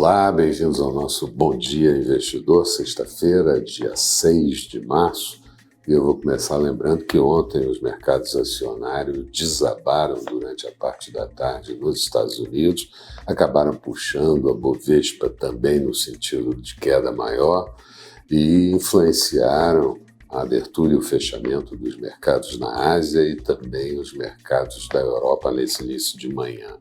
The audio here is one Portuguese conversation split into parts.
Olá, bem-vindos ao nosso Bom Dia Investidor, sexta-feira, dia 6 de março. E eu vou começar lembrando que ontem os mercados acionários desabaram durante a parte da tarde nos Estados Unidos, acabaram puxando a Bovespa também no sentido de queda maior e influenciaram a abertura e o fechamento dos mercados na Ásia e também os mercados da Europa nesse início de manhã.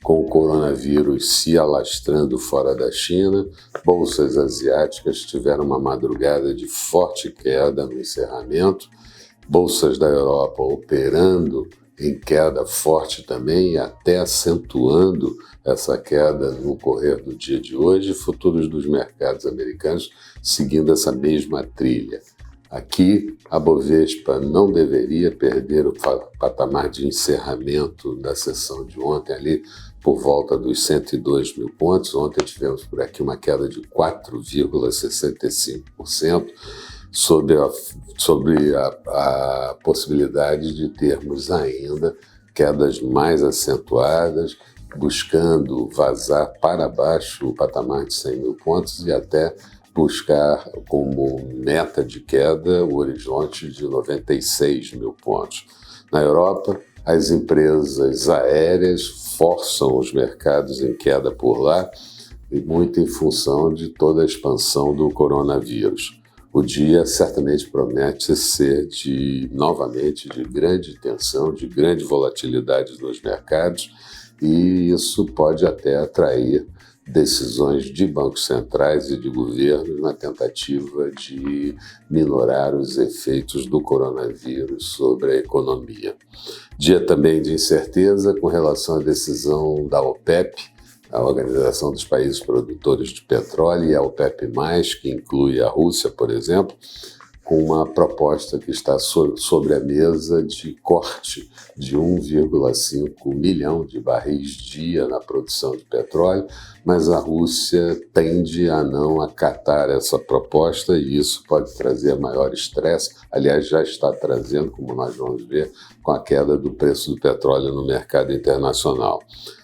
Com o coronavírus se alastrando fora da China, bolsas asiáticas tiveram uma madrugada de forte queda no encerramento, bolsas da Europa operando em queda forte também e até acentuando essa queda no correr do dia de hoje, futuros dos mercados americanos seguindo essa mesma trilha. Aqui, a Bovespa não deveria perder o patamar de encerramento da sessão de ontem, ali por volta dos 102 mil pontos. Ontem tivemos por aqui uma queda de 4,65%, sobre a possibilidade de termos ainda quedas mais acentuadas, buscando vazar para baixo o patamar de 100 mil pontos e até buscar como meta de queda o horizonte de 96 mil pontos. Na Europa, as empresas aéreas forçam os mercados em queda por lá, e muito em função de toda a expansão do coronavírus. O dia certamente promete ser novamente de grande tensão, de grande volatilidade nos mercados, e isso pode até atrair decisões de bancos centrais e de governos na tentativa de minorar os efeitos do coronavírus sobre a economia. Dia também de incerteza com relação à decisão da OPEP, a Organização dos Países Produtores de Petróleo, e a OPEP+, que inclui a Rússia, por exemplo, com uma proposta que está sobre a mesa de corte de 1,5 milhão de barris dia na produção de petróleo, mas a Rússia tende a não acatar essa proposta e isso pode trazer maior estresse. Aliás, já está trazendo, como nós vamos ver, com a queda do preço do petróleo no mercado internacional.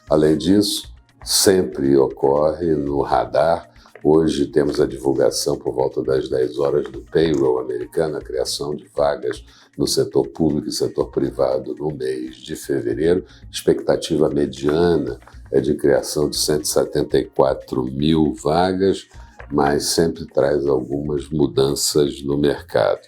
Além disso, sempre ocorre no radar. Hoje temos a divulgação por volta das 10 horas do payroll americano, a criação de vagas no setor público e setor privado no mês de fevereiro. Expectativa mediana é de criação de 174 mil vagas, mas sempre traz algumas mudanças no mercado.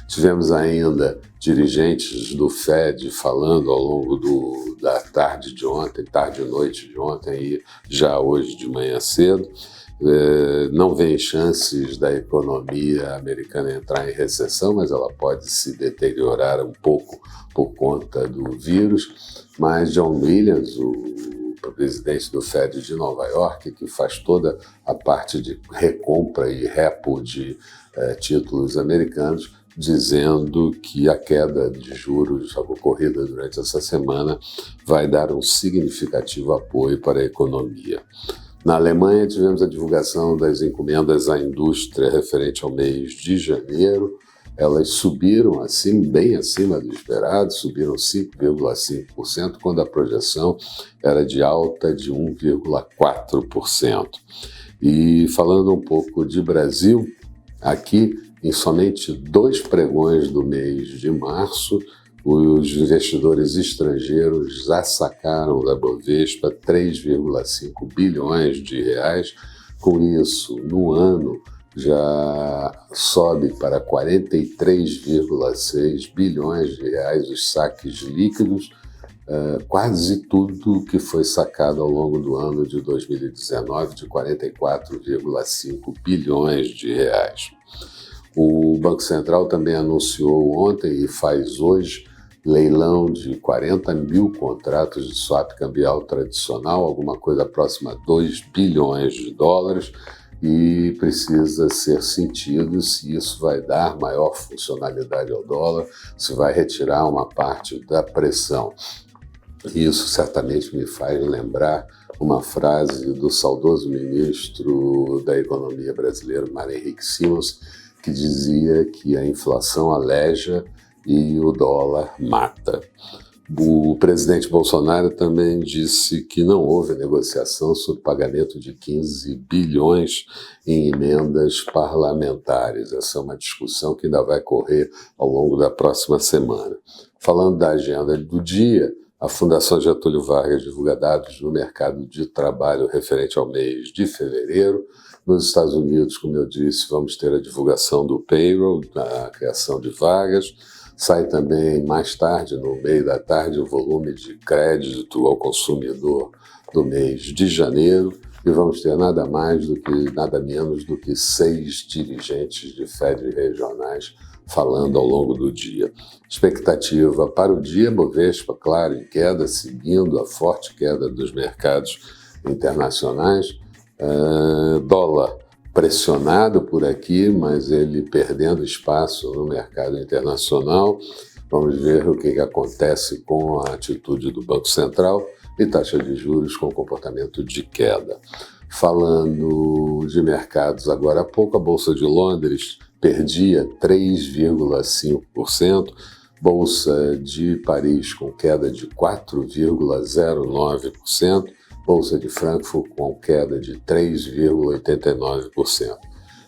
Tivemos ainda dirigentes do Fed falando ao longo da tarde de ontem, tarde e noite de ontem e já hoje de manhã cedo. Não vem chances da economia americana entrar em recessão, mas ela pode se deteriorar um pouco por conta do vírus. Mas John Williams, o presidente do Fed de Nova York, que faz toda a parte de recompra e repo de títulos americanos, dizendo que a queda de juros ocorrida durante essa semana vai dar um significativo apoio para a economia. Na Alemanha, tivemos a divulgação das encomendas à indústria referente ao mês de janeiro. Elas subiram bem acima do esperado, subiram 5,5%, quando a projeção era de alta de 1,4%. E falando um pouco de Brasil, aqui, em somente 2 pregões do mês de março, os investidores estrangeiros já sacaram da Bovespa 3,5 bilhões de reais. Com isso, no ano, já sobe para 43,6 bilhões de reais os saques líquidos, quase tudo que foi sacado ao longo do ano de 2019, de 44,5 bilhões de reais. O Banco Central também anunciou ontem e faz hoje leilão de 40 mil contratos de swap cambial tradicional, alguma coisa próxima a 2 bilhões de dólares, e precisa ser sentido se isso vai dar maior funcionalidade ao dólar, se vai retirar uma parte da pressão. Isso certamente me faz lembrar uma frase do saudoso ministro da Economia brasileiro, Mário Henrique Simons, que dizia que a inflação aleja e o dólar mata. O presidente Bolsonaro também disse que não houve negociação sobre pagamento de 15 bilhões em emendas parlamentares. Essa é uma discussão que ainda vai correr ao longo da próxima semana. Falando da agenda do dia, a Fundação Getúlio Vargas divulga dados do mercado de trabalho referente ao mês de fevereiro. Nos Estados Unidos, como eu disse, vamos ter a divulgação do payroll, a criação de vagas. Sai também mais tarde, no meio da tarde, o volume de crédito ao consumidor do mês de janeiro. E vamos ter nada menos do que 6 dirigentes de FED regionais falando ao longo do dia. Expectativa para o dia, Bovespa, claro, em queda, seguindo a forte queda dos mercados internacionais. Dólar pressionado por aqui, mas ele perdendo espaço no mercado internacional. Vamos ver o que acontece com a atitude do Banco Central e taxa de juros com comportamento de queda. Falando de mercados agora há pouco, a Bolsa de Londres perdia 3,5%, Bolsa de Paris com queda de 4,09%, Bolsa de Frankfurt com queda de 3,89%.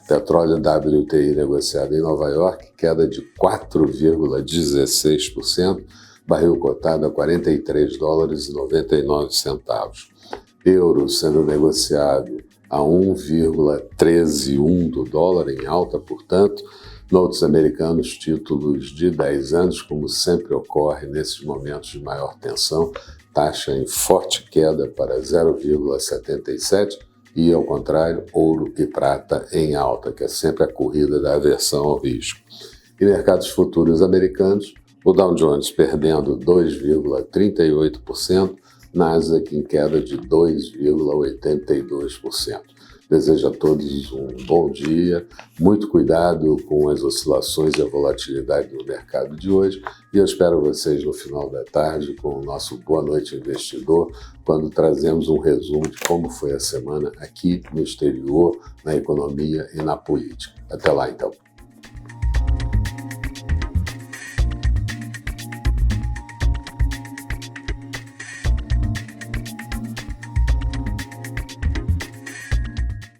Petróleo WTI negociado em Nova York, queda de 4,16%, barril cotado a $43,99. Euro sendo negociado a 1,131 do dólar, em alta, portanto. Notes americanos, títulos de 10 anos, como sempre ocorre nesses momentos de maior tensão, taxa em forte queda para 0,77 e, ao contrário, ouro e prata em alta, que é sempre a corrida da aversão ao risco. E mercados futuros americanos, o Dow Jones perdendo 2,38%, Nasdaq em queda de 2,82%. Desejo a todos um bom dia, muito cuidado com as oscilações e a volatilidade do mercado de hoje, e eu espero vocês no final da tarde com o nosso Boa Noite Investidor, quando trazemos um resumo de como foi a semana aqui no exterior, na economia e na política. Até lá, então.